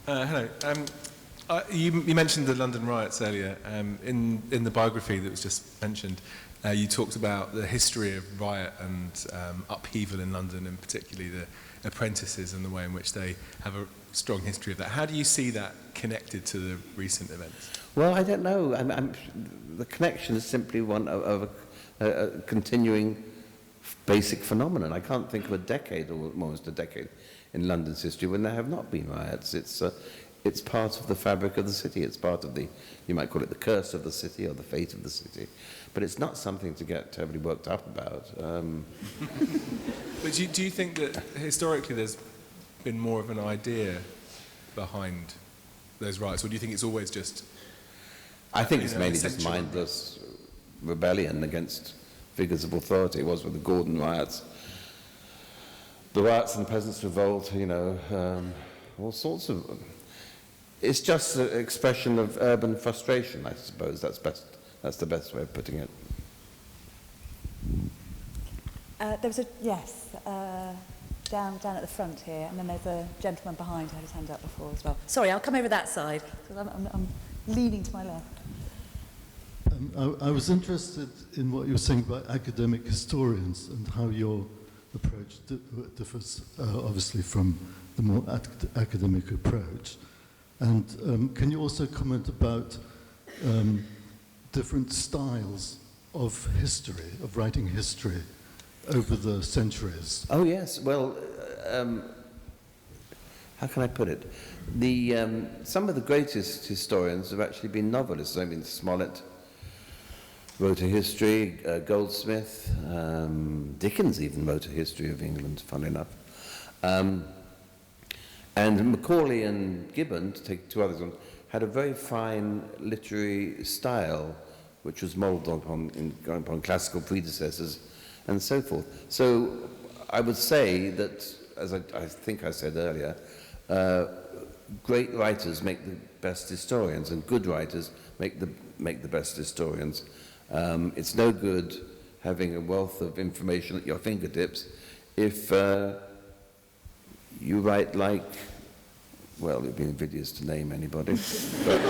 Hello. You mentioned the London riots earlier. In the biography that was just mentioned, you talked about the history of riot and upheaval in London, and particularly the apprentices and the way in which they have a strong history of that. How do you see that connected to the recent events? Well, I don't know. The connection is simply one of a continuing basic phenomenon. I can't think of a decade, or almost a decade, in London's history when there have not been riots. It's part of the fabric of the city. It's part of the, you might call it the curse of the city or the fate of the city. But it's not something to get terribly worked up about. But do you think that historically there's been more of an idea behind those riots, or do you think it's always just... I think it's mainly just mindless rebellion against figures of authority. It was with the Gordon riots. The riots and the Peasants' Revolt, all sorts of... It's just an expression of urban frustration, I suppose. That's the best way of putting it. There was a, yes, down at the front here, and then there's a gentleman behind who had his hand up before as well. Sorry, I'll come over that side, because I'm leaning to my left. I was interested in what you were saying about academic historians and how your approach differs, obviously, from the more academic approach. And can you also comment about different styles of history, of writing history, over the centuries? Oh, yes. Well, how can I put it? Some of the greatest historians have actually been novelists. I mean, Smollett wrote a history, Goldsmith, Dickens even wrote a history of England, funnily enough. And Macaulay and Gibbon, to take two others on, had a very fine literary style, which was modelled upon classical predecessors and so forth. So I would say that, as I think I said earlier, great writers make the best historians, and good writers make the best historians. It's no good having a wealth of information at your fingertips if you write like, well, it would be invidious to name anybody, but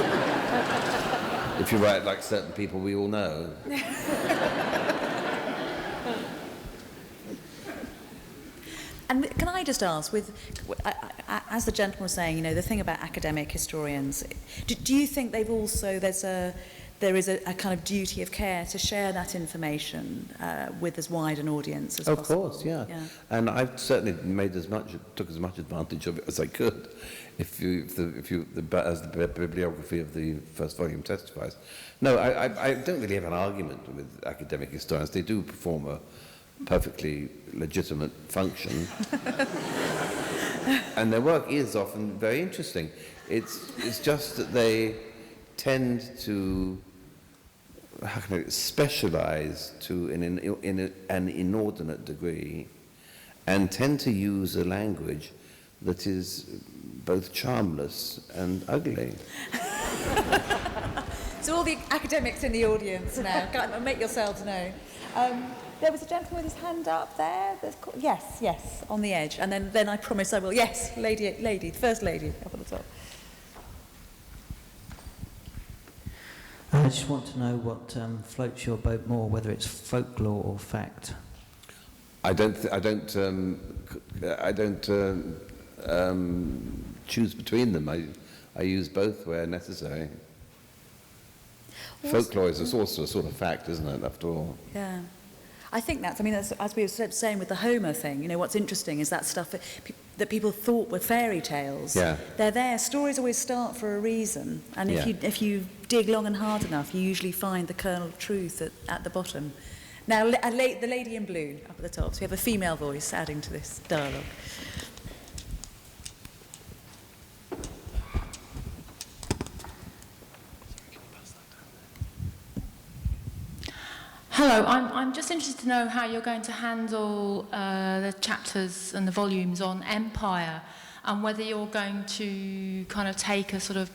if you write like certain people we all know. And can I just ask, as the gentleman was saying, the thing about academic historians, do you think they've also, there is a kind of duty of care to share that information with as wide an audience as possible? Of course, yeah. And I've certainly took as much advantage of it as I could, as the bibliography of the first volume testifies. No, I don't really have an argument with academic historians. They do perform a perfectly legitimate function. And their work is often very interesting. It's just that they tend to specialize to in an inordinate degree, and tend to use a language that is both charmless and ugly. So all the academics in the audience now, make yourselves known. There was a gentleman with his hand up there. Yes, on the edge. And then I promise I will. Yes, lady, the first lady up at the top. I just want to know what floats your boat more, whether it's folklore or fact. I don't choose between them. I use both where necessary. Folklore is also a sort of fact, isn't it, after all? Yeah. I think that's, as we were saying with the Homer thing, what's interesting is that stuff that people thought were fairy tales. Yeah. They're there. Stories always start for a reason. And if you dig long and hard enough, you usually find the kernel of truth at the bottom. Now, the lady in blue up at the top. So we have a female voice adding to this dialogue. Hello, I'm just interested to know how you're going to handle the chapters and the volumes on empire, and whether you're going to kind of take a sort of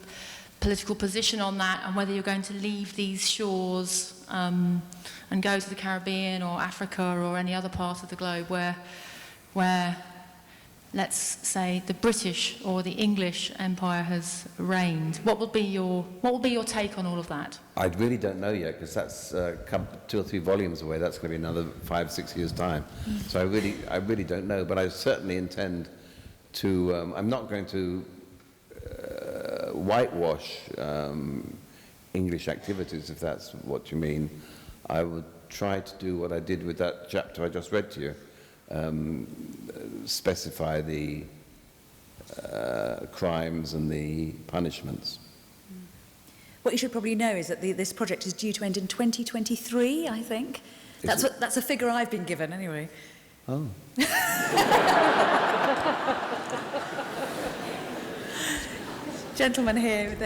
political position on that, and whether you're going to leave these shores and go to the Caribbean or Africa or any other part of the globe where let's say, the British or the English Empire has reigned? What will be your take on all of that? I really don't know yet, because that's 2 or 3 volumes away. That's going to be another 5, 6 years' time. So I really don't know, but I certainly intend to. I'm not going to whitewash English activities, if that's what you mean. I would try to do what I did with that chapter I just read to you. Specify the crimes and the punishments. What you should probably know is that this project is due to end in 2023, I think. That's a figure I've been given, anyway. Oh. Gentleman here with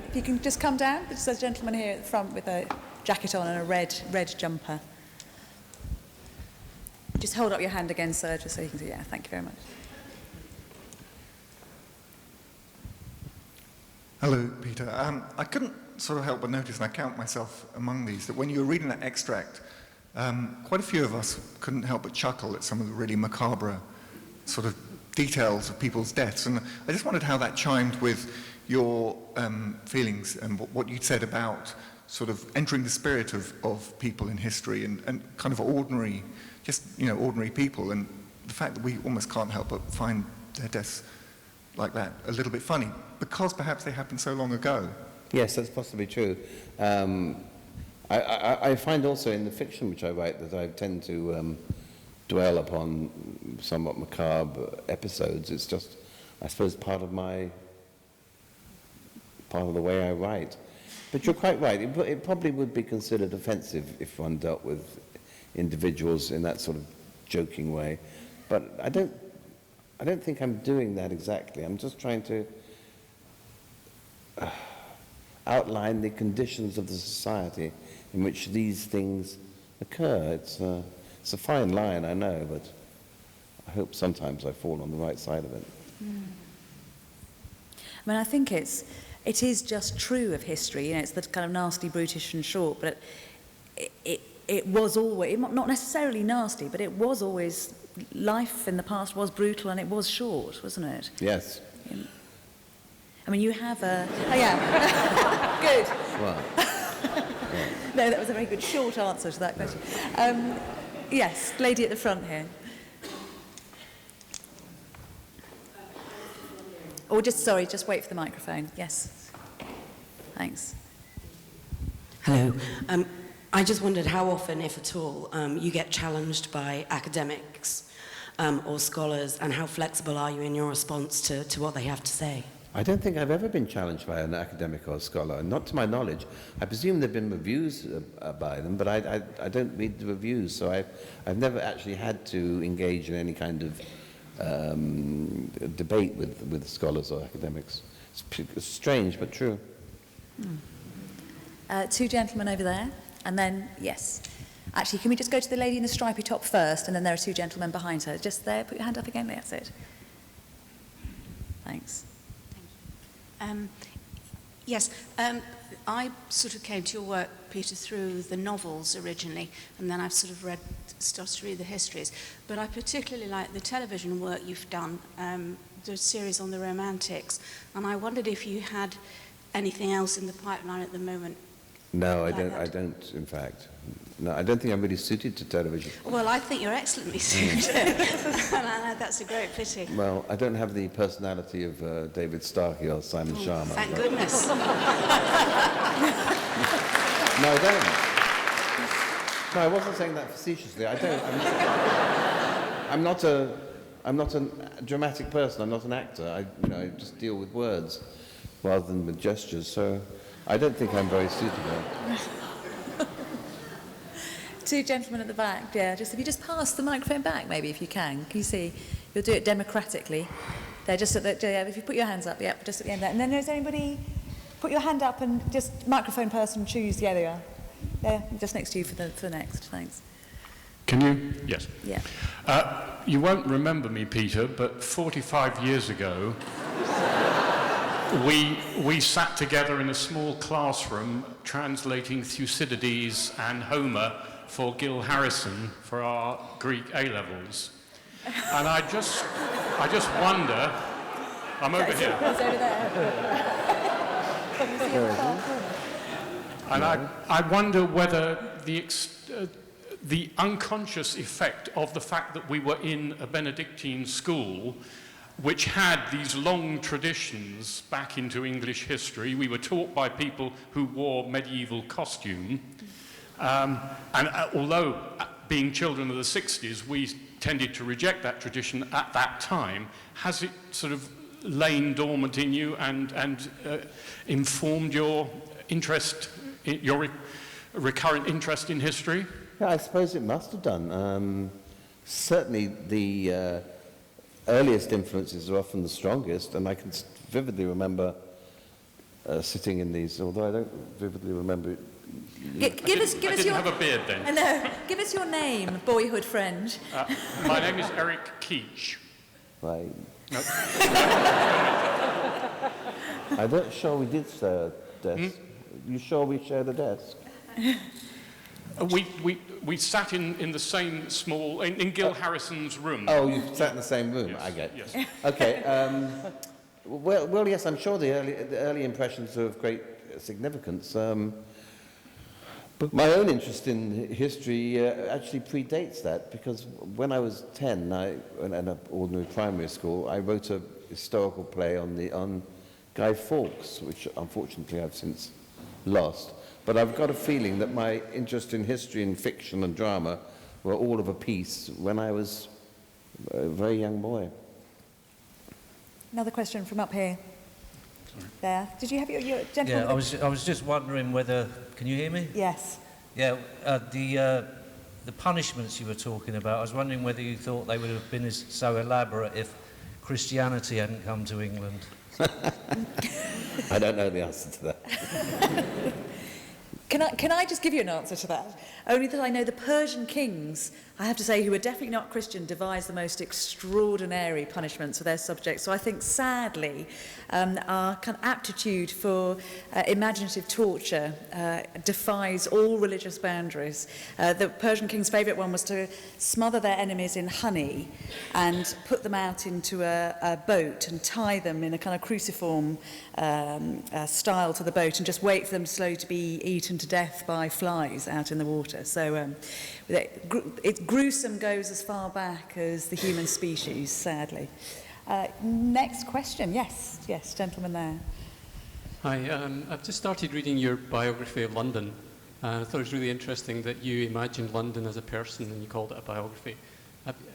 if you can just come down. There's a gentleman here at the front with a jacket on and a red jumper. Just hold up your hand again, sir, just so you can see. Yeah, thank you very much. Hello, Peter. I couldn't sort of help but notice, and I count myself among these, that when you were reading that extract, quite a few of us couldn't help but chuckle at some of the really macabre sort of details of people's deaths. And I just wondered how that chimed with your feelings and what you'd said about sort of entering the spirit of people in history and kind of ordinary, just, ordinary people, and the fact that we almost can't help but find their deaths like that a little bit funny, because perhaps they happened so long ago. Yes, that's possibly true. I find also in the fiction which I write that I tend to dwell upon somewhat macabre episodes. It's just, I suppose, part of the way I write. But you're quite right. It probably would be considered offensive if one dealt with individuals in that sort of joking way. But I don't think I'm doing that exactly. I'm just trying to outline the conditions of the society in which these things occur. It's a fine line, I know, but I hope sometimes I fall on the right side of it. I mean, I think it is just true of history. It's the kind of nasty, brutish and short, but it was always, not necessarily nasty, but it was always, life in the past was brutal and it was short, wasn't it? Yes. I mean, you have a... Oh, yeah. Good. Well, yeah. No, that was a very good short answer to that question. Yes, lady at the front here. Or just wait for the microphone. Yes. Thanks. Hello. I just wondered how often, if at all, you get challenged by academics or scholars, and how flexible are you in your response to what they have to say? I don't think I've ever been challenged by an academic or a scholar, not to my knowledge. I presume there have been reviews by them, but I don't read the reviews, so I've never actually had to engage in any kind of debate with scholars or academics. It's strange, but true. 2 gentlemen over there, and then, yes. Actually, can we just go to the lady in the stripy top first, and then there are 2 gentlemen behind her. Just there, put your hand up again, that's it. Thanks. Yes, I sort of came to your work, Peter, through the novels originally, and then I've sort of started to read the histories. But I particularly like the television work you've done, the series on the Romantics, and I wondered if you had anything else in the pipeline at the moment. No, like I don't, in fact. No, I don't think I'm really suited to television. Well, I think you're excellently suited. And that's a great pity. Well, I don't have the personality of David Starkey or Simon Sharma. Thank goodness. No, I don't. No, I wasn't saying that facetiously. I don't. I'm not a dramatic person. I'm not an actor. I just deal with words rather than with gestures. So I don't think I'm very suitable. 2 gentlemen at the back, yeah. If you just pass the microphone back, maybe, if you can. Can you see? You'll do it democratically. There, just at the, yeah, if you put your hands up, yeah, just at the end there. And then is anybody, put your hand up and just microphone person choose, yeah, they are. There, just next to you for the next, thanks. Can you? Yes. Yeah. You won't remember me, Peter, but 45 years ago, we sat together in a small classroom translating Thucydides and Homer for Gil Harrison for our Greek A-levels. And I just I just wonder. I'm over here. It's over there. And I wonder whether the unconscious effect of the fact that we were in a Benedictine school which had these long traditions back into English history. We were taught by people who wore medieval costume. Although being children of the 60s, we tended to reject that tradition at that time, has it sort of lain dormant in you and informed your interest, your recurrent interest in history? Yeah, I suppose it must have done. Certainly the earliest influences are often the strongest, and I can vividly remember sitting in these, although I don't vividly remember. Give us your. Have a beard then. I know. Give us your name, boyhood friend. My name is Eric Keach. Right. No. I'm not sure we did share a desk. You sure we shared a desk? We sat in the same small, in Gil Harrison's room. Oh, you sat in the same room. Yes, I get. yes. Okay. Well, yes. I'm sure the early impressions are of great significance. But my own interest in history actually predates that, because when I was 10, in an ordinary primary school, I wrote a historical play on Guy Fawkes, which unfortunately I've since lost. But I've got a feeling that my interest in history and fiction and drama were all of a piece when I was a very young boy. Another question from up here. Sorry. There. Did you have your gentleman? Yeah, I was just wondering whether. Can you hear me? Yes. Yeah, the punishments you were talking about, I was wondering whether you thought they would have been so elaborate if Christianity hadn't come to England. I don't know the answer to that. Can I just give you an answer to that? Only that I know the Persian kings, I have to say, who were definitely not Christian, devised the most extraordinary punishments for their subjects. So I think, sadly, our kind of aptitude for imaginative torture defies all religious boundaries. The Persian king's favourite one was to smother their enemies in honey and put them out into a boat and tie them in a kind of cruciform style to the boat and just wait for them slowly to be eaten to death by flies out in the water. So gruesome goes as far back as the human species, sadly. Next question. Yes, gentleman there. Hi, I've just started reading your biography of London. I thought it was really interesting that you imagined London as a person and you called it a biography.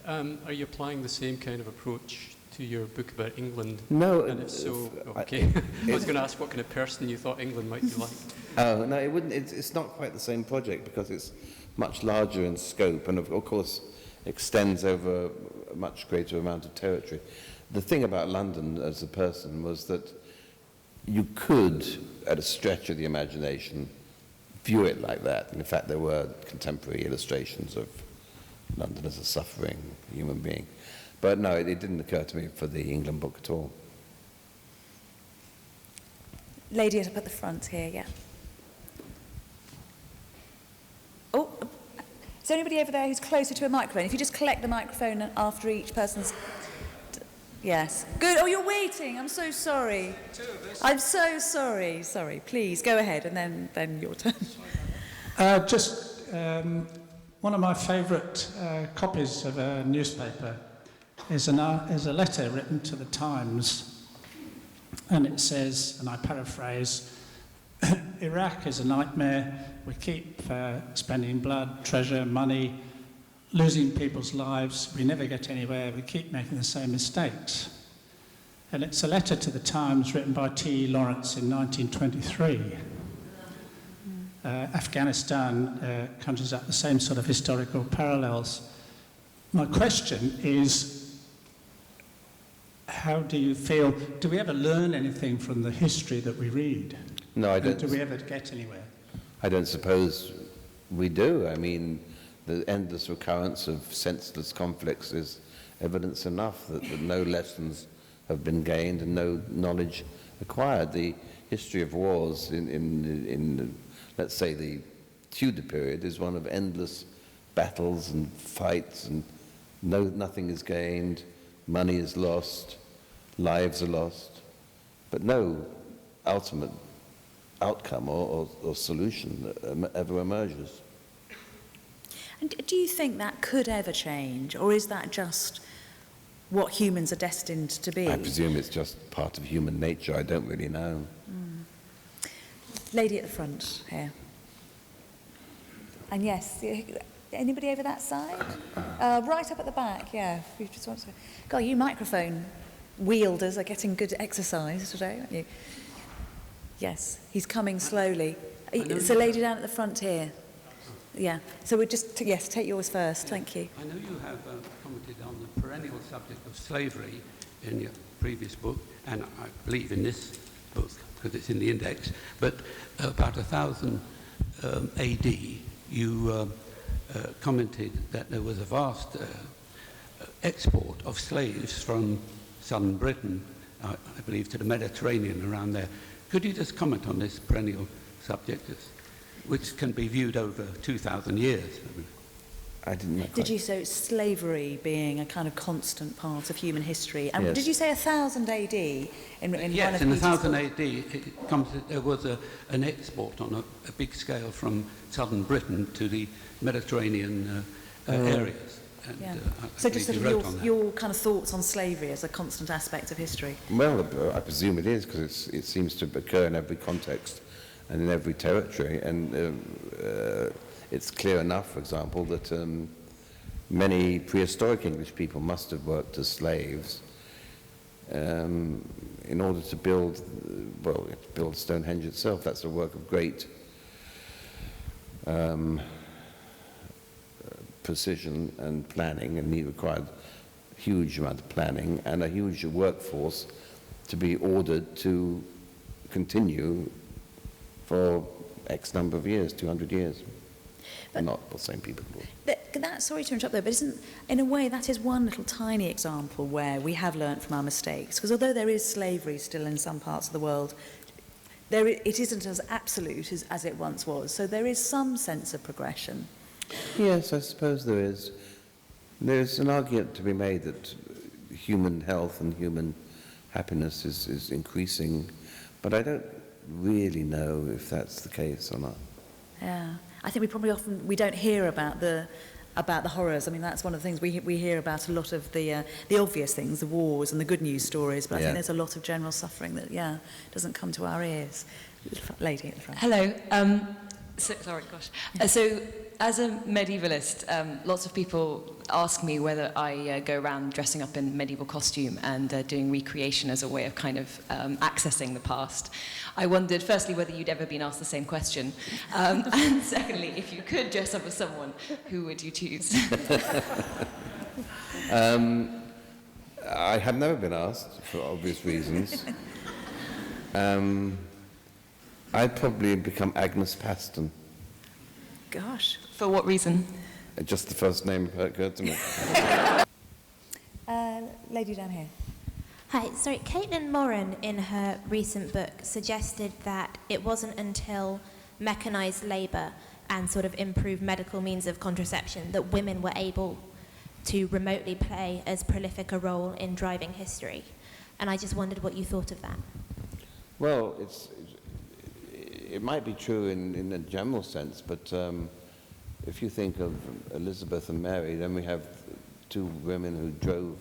Are you applying the same kind of approach to your book about England? No. And if so, okay. I was going to ask what kind of person you thought England might be like. Oh, no, it wouldn't. It's not quite the same project because it's much larger in scope and, of course, extends over a much greater amount of territory. The thing about London as a person was that you could, at a stretch of the imagination, view it like that. And in fact, there were contemporary illustrations of London as a suffering human being. But no, it didn't occur to me for the England book at all. Lady up at the front here, yeah. Oh, is there anybody over there who's closer to a microphone? If you just collect the microphone after each person's... Yes. Good. Oh, you're waiting. I'm so sorry. I'm so sorry. Sorry. Please, go ahead, and then your turn. One of my favourite copies of a newspaper is a letter written to the Times, and it says, and I paraphrase, Iraq is a nightmare. We keep spending blood, treasure, money, losing people's lives. We never get anywhere. We keep making the same mistakes. And it's a letter to the Times written by T. Lawrence in 1923. Afghanistan conjures up the same sort of historical parallels. My question is, how do you feel? Do we ever learn anything from the history that we read? No, I don't. Do we ever get anywhere? I don't suppose we do. I mean, the endless recurrence of senseless conflicts is evidence enough that no lessons have been gained and no knowledge acquired. The history of wars in let's say, the Tudor period is one of endless battles and fights, and nothing is gained, money is lost, lives are lost, but no ultimate outcome or solution ever emerges. And do you think that could ever change, or is that just what humans are destined to be? I presume it's just part of human nature. I don't really know. Lady at the front here. And yes, anybody over that side? Right up at the back, yeah. If you just want to. God, you microphone wielders are getting good exercise today, aren't you? Yes, he's coming slowly. It's a lady down at the front here. Yeah, so we'll just, yes, take yours first, thank you. I know you have commented on the perennial subject of slavery in your previous book, and I believe in this book, because it's in the index, but about 1000 AD, you commented that there was a vast export of slaves from southern Britain, I believe, to the Mediterranean around there. Could you just comment on this perennial subject, which can be viewed over 2,000 years? I didn't know. Did you say slavery being a kind of constant part of human history? And Yes. did you say 1000 AD? Yes, one of in Peter's 1000 books? AD, there was an export on a big scale from southern Britain to the Mediterranean areas. And, Yeah. I So just believe sort you of wrote on that. your kind of thoughts on slavery as a constant aspect of history? Well, I presume it is, because it seems to occur in every context and in every territory. And it's clear enough, for example, that many prehistoric English people must have worked as slaves in order to build, well, build Stonehenge itself. That's a work of great precision and planning, and it required a huge amount of planning and a huge workforce to be ordered to continue for X number of years, 200 years. But not the same people. Sorry to interrupt there, but isn't, in a way, that is one little tiny example where we have learnt from our mistakes. Because although there is slavery still in some parts of the world, it isn't as absolute as it once was. So there is some sense of progression. Yes, I suppose there is. There's an argument to be made that human health and human happiness is increasing, but I don't really know if that's the case or not. Yeah, I think we don't hear about the horrors. I mean, that's one of the things we hear about, a lot of the obvious things, the wars and the good news stories. But I think there's a lot of general suffering that doesn't come to our ears. Lady at the front. Hello. So, as a medievalist, lots of people ask me whether I go around dressing up in medieval costume and doing recreation as a way of kind of accessing the past. I wondered, firstly, whether you'd ever been asked the same question, and secondly, if you could dress up as someone, who would you choose? I have never been asked, for obvious reasons. I'd probably become Agnes Paston. Gosh, for what reason? Just the first name occurred to me. Lady down here. Hi, sorry, Caitlin Moran in her recent book suggested that it wasn't until mechanised labour and sort of improved medical means of contraception that women were able to remotely play as prolific a role in driving history. And I just wondered what you thought of that. Well, it might be true in a general sense, but if you think of Elizabeth and Mary, then we have two women who drove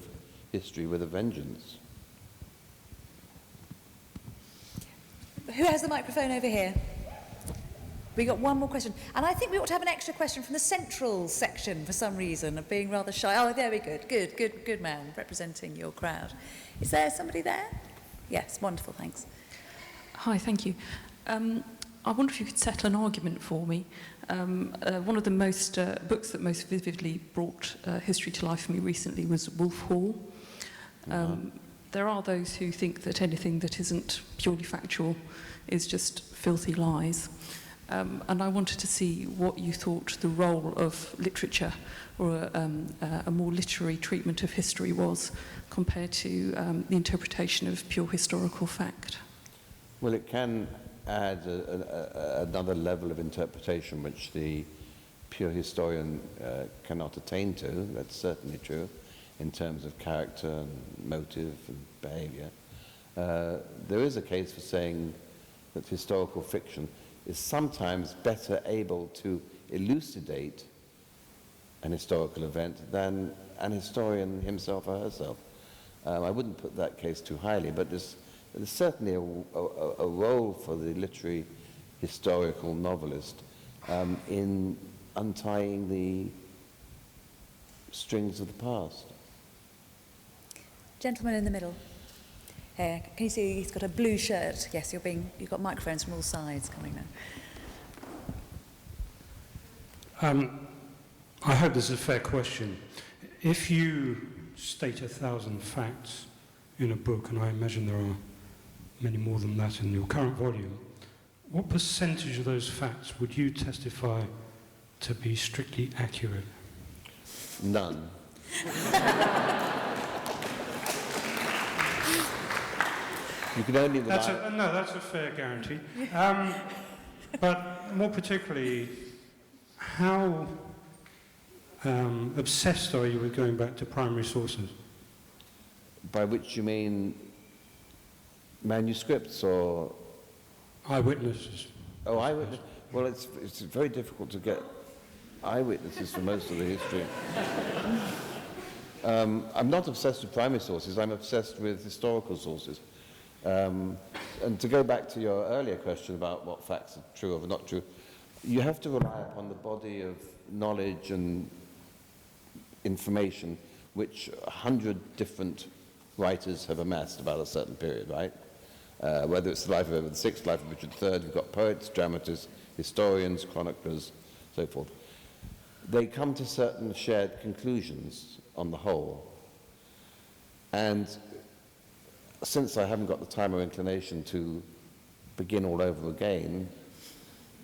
history with a vengeance. Who has the microphone over here? We got one more question. And I think we ought to have an extra question from the central section for some reason of being rather shy. Oh, there we go. Good man, representing your crowd. Is there somebody there? Yes, wonderful, thanks. Hi, thank you. I wonder if you could settle an argument for me. One of the books that most vividly brought history to life for me recently was Wolf Hall. There are those who think that anything that isn't purely factual is just filthy lies. And I wanted to see what you thought the role of literature or a more literary treatment of history was compared to the interpretation of pure historical fact. Well, it can add another level of interpretation which the pure historian cannot attain to. That's certainly true. in terms of character and motive and behavior, there is a case for saying that historical fiction is sometimes better able to elucidate an historical event than an historian himself or herself. I wouldn't put that case too highly, but there's certainly a role for the literary historical novelist in untying the strings of the past. Gentleman in the middle. Here, can you see he's got a blue shirt? Yes, you've got microphones from all sides coming now. I hope this is a fair question. If you state 1,000 facts in a book, and I imagine there are many more than that in your current volume, what percentage of those facts would you testify to be strictly accurate? None. You can only rely... No, that's a fair guarantee. But more particularly, how obsessed are you with going back to primary sources? By which you mean manuscripts or... Eyewitnesses. Oh, eyewitnesses. Well, it's very difficult to get eyewitnesses for most of the history. I'm not obsessed with primary sources, I'm obsessed with historical sources. And to go back to your earlier question about what facts are true or not true, you have to rely upon the body of knowledge and information which 100 different writers have amassed about a certain period, right? Whether it's the life of Edward VI, life of Richard III, you've got poets, dramatists, historians, chroniclers, so forth. They come to certain shared conclusions on the whole. And since I haven't got the time or inclination to begin all over again,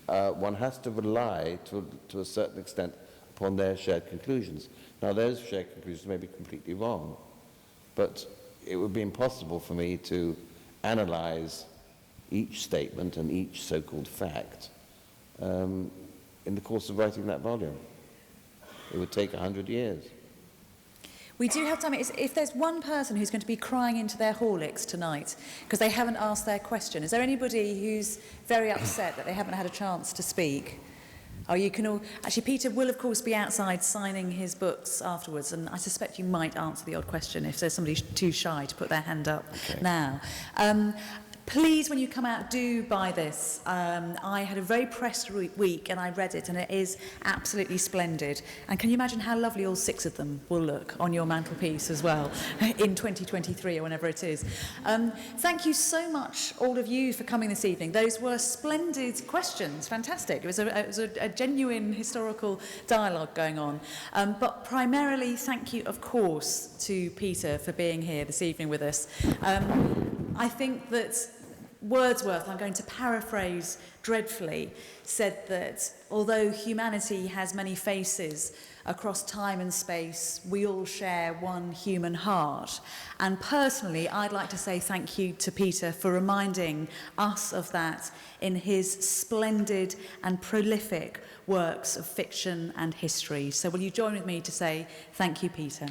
one has to rely to a certain extent upon their shared conclusions. Now, those shared conclusions may be completely wrong, but it would be impossible for me to analyze each statement and each so-called fact in the course of writing that volume. It would take 100 years. We do have time. If there's one person who's going to be crying into their Horlicks tonight because they haven't asked their question, is there anybody who's very upset that they haven't had a chance to speak? Oh, you can all... Actually, Peter will, of course, be outside signing his books afterwards, and I suspect you might answer the odd question if there's somebody too shy to put their hand up now. Please, when you come out, do buy this. I had a very pressed week and I read it and it is absolutely splendid. And can you imagine how lovely all 6 of them will look on your mantelpiece as well in 2023 or whenever it is. Thank you so much, all of you, for coming this evening. Those were splendid questions, fantastic. It was a genuine historical dialogue going on. But primarily, thank you, of course, to Peter for being here this evening with us. I think that Wordsworth, I'm going to paraphrase dreadfully, said that although humanity has many faces across time and space, we all share one human heart. And personally, I'd like to say thank you to Peter for reminding us of that in his splendid and prolific works of fiction and history. So will you join with me to say thank you, Peter?